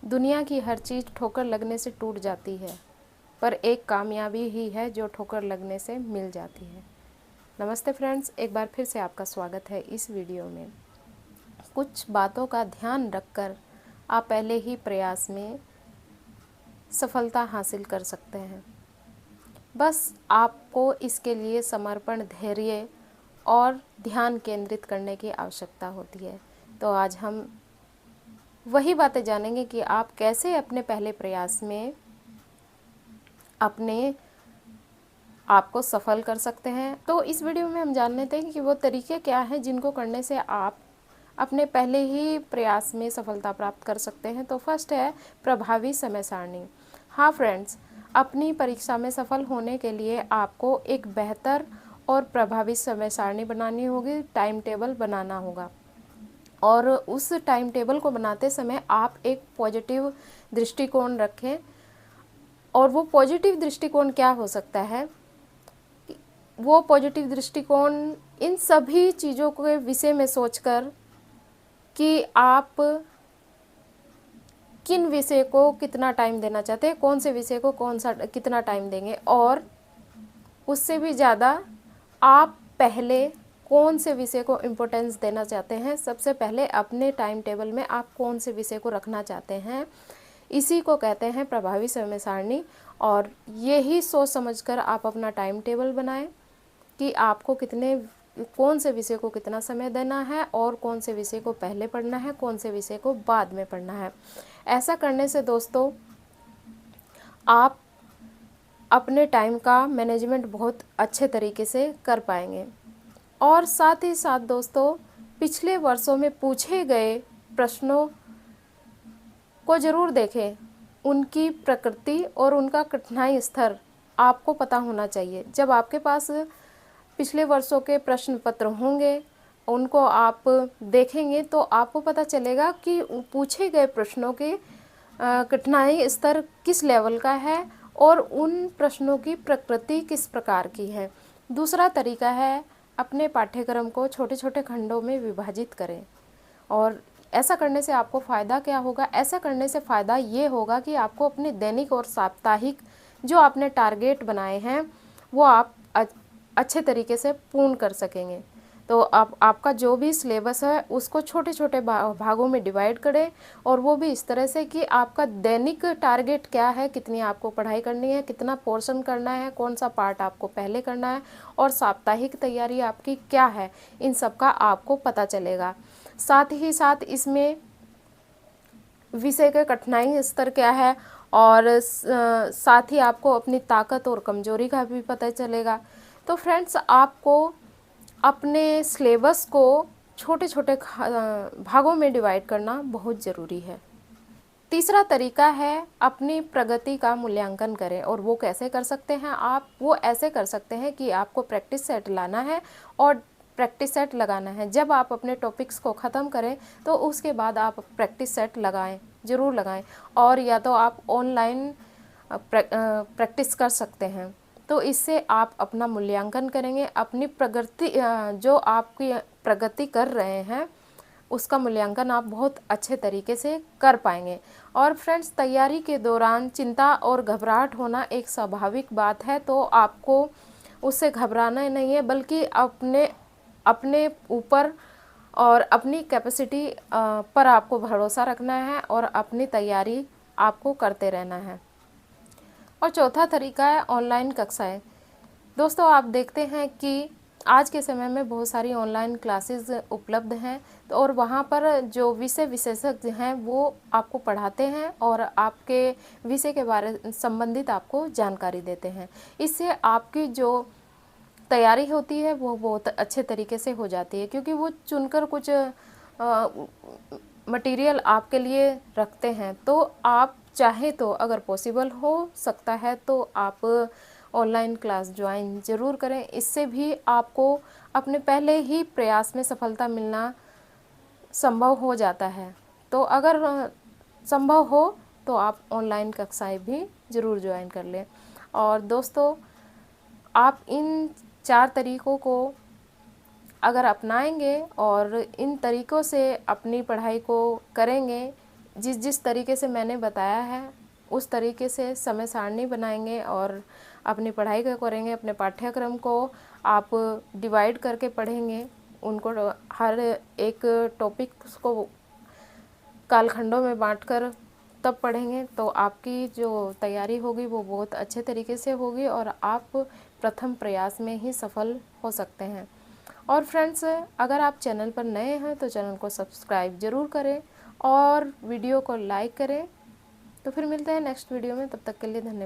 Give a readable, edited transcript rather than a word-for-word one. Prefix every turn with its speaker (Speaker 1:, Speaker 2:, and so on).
Speaker 1: दुनिया की हर चीज़ ठोकर लगने से टूट जाती है, पर एक कामयाबी ही है जो ठोकर लगने से मिल जाती है। नमस्ते फ्रेंड्स, एक बार फिर से आपका स्वागत है इस वीडियो में। कुछ बातों का ध्यान रखकर आप पहले ही प्रयास में सफलता हासिल कर सकते हैं। बस आपको इसके लिए समर्पण, धैर्य और ध्यान केंद्रित करने की आवश्यकता होती है। तो आज हम वही बातें जानेंगे कि आप कैसे अपने पहले प्रयास में अपने आपको सफल कर सकते हैं। तो इस वीडियो में हम जान लेते हैं कि वो तरीके क्या हैं जिनको करने से आप अपने पहले ही प्रयास में सफलता प्राप्त कर सकते हैं। तो फर्स्ट है प्रभावी समय सारणी। हाँ फ्रेंड्स, अपनी परीक्षा में सफल होने के लिए आपको एक बेहतर और प्रभावी समय सारणी बनानी होगी, टाइम टेबल बनाना होगा। और उस टाइम टेबल को बनाते समय आप एक पॉजिटिव दृष्टिकोण रखें। और वो पॉजिटिव दृष्टिकोण क्या हो सकता है? वो पॉजिटिव दृष्टिकोण इन सभी चीज़ों के विषय में सोचकर कि आप किन विषय को कितना टाइम देना चाहते हैं, कौन से विषय को कौन सा कितना टाइम देंगे, और उससे भी ज़्यादा आप पहले कौन से विषय को इम्पोर्टेंस देना चाहते हैं। सबसे पहले अपने टाइम टेबल में आप कौन से विषय को रखना चाहते हैं, इसी को कहते हैं प्रभावी समय सारणी। और यही सोच समझकर आप अपना टाइम टेबल बनाएं कि आपको कौन से विषय को कितना समय देना है और कौन से विषय को पहले पढ़ना है, कौन से विषय को बाद में पढ़ना है। ऐसा करने से दोस्तों आप अपने टाइम का मैनेजमेंट बहुत अच्छे तरीके से कर पाएंगे। और साथ ही साथ दोस्तों, पिछले वर्षों में पूछे गए प्रश्नों को ज़रूर देखें। उनकी प्रकृति और उनका कठिनाई स्तर आपको पता होना चाहिए। जब आपके पास पिछले वर्षों के प्रश्न पत्र होंगे, उनको आप देखेंगे तो आपको पता चलेगा कि पूछे गए प्रश्नों के कठिनाई स्तर किस लेवल का है और उन प्रश्नों की प्रकृति किस प्रकार की है। दूसरा तरीका है, अपने पाठ्यक्रम को छोटे छोटे खंडों में विभाजित करें। और ऐसा करने से आपको फ़ायदा क्या होगा? ऐसा करने से फ़ायदा ये होगा कि आपको अपने दैनिक और साप्ताहिक जो आपने टारगेट बनाए हैं वो आप अच्छे तरीके से पूर्ण कर सकेंगे। तो आपका जो भी सिलेबस है उसको छोटे छोटे भागों में डिवाइड करें, और वो भी इस तरह से कि आपका दैनिक टारगेट क्या है, कितनी आपको पढ़ाई करनी है, कितना पोर्शन करना है, कौन सा पार्ट आपको पहले करना है, और साप्ताहिक तैयारी आपकी क्या है, इन सब का आपको पता चलेगा। साथ ही साथ इसमें विषय का कठिनाई स्तर क्या है, और साथ ही आपको अपनी ताकत और कमजोरी का भी पता चलेगा। तो फ्रेंड्स, आपको अपने सिलेबस को छोटे छोटे भागों में डिवाइड करना बहुत ज़रूरी है। तीसरा तरीका है, अपनी प्रगति का मूल्यांकन करें। और वो कैसे कर सकते हैं आप? वो ऐसे कर सकते हैं कि आपको प्रैक्टिस सेट लाना है और प्रैक्टिस सेट लगाना है। जब आप अपने टॉपिक्स को ख़त्म करें तो उसके बाद आप प्रैक्टिस सेट लगाएं, ज़रूर लगाएं। और या तो आप ऑनलाइन प्रैक्टिस कर सकते हैं। तो इससे आप अपना मूल्यांकन करेंगे, अपनी प्रगति जो आपकी प्रगति कर रहे हैं उसका मूल्यांकन आप बहुत अच्छे तरीके से कर पाएंगे। और फ्रेंड्स, तैयारी के दौरान चिंता और घबराहट होना एक स्वाभाविक बात है, तो आपको उससे घबराना नहीं है, बल्कि अपने ऊपर और अपनी कैपेसिटी पर आपको भरोसा रखना है और अपनी तैयारी आपको करते रहना है। और चौथा तरीका है ऑनलाइन कक्षाएं। दोस्तों, आप देखते हैं कि आज के समय में बहुत सारी ऑनलाइन क्लासेस उपलब्ध हैं, तो और वहाँ पर जो विषय विशेषज्ञ हैं वो आपको पढ़ाते हैं और आपके विषय के बारे संबंधित आपको जानकारी देते हैं। इससे आपकी जो तैयारी होती है वो बहुत अच्छे तरीके से हो जाती है, क्योंकि वो चुनकर कुछ मटेरियल आपके लिए रखते हैं। तो आप चाहे तो, अगर पॉसिबल हो सकता है तो आप ऑनलाइन क्लास ज्वाइन ज़रूर करें। इससे भी आपको अपने पहले ही प्रयास में सफलता मिलना संभव हो जाता है। तो अगर संभव हो तो आप ऑनलाइन कक्षाएं भी ज़रूर ज्वाइन कर लें। और दोस्तों, आप इन 4 तरीकों को अगर अपनाएंगे और इन तरीक़ों से अपनी पढ़ाई को करेंगे, जिस जिस तरीके से मैंने बताया है उस तरीके से समय सारणी बनाएंगे और अपनी पढ़ाई को करेंगे। अपने पाठ्यक्रम को आप डिवाइड करके पढ़ेंगे, उनको हर एक टॉपिक्स को कालखंडों में बांटकर तब पढ़ेंगे तो आपकी जो तैयारी होगी वो बहुत अच्छे तरीके से होगी और आप प्रथम प्रयास में ही सफल हो सकते हैं। और फ्रेंड्स, अगर आप चैनल पर नए हैं तो चैनल को सब्सक्राइब ज़रूर करें और वीडियो को लाइक करें। तो फिर मिलते हैं नेक्स्ट वीडियो में, तब तक के लिए धन्यवाद।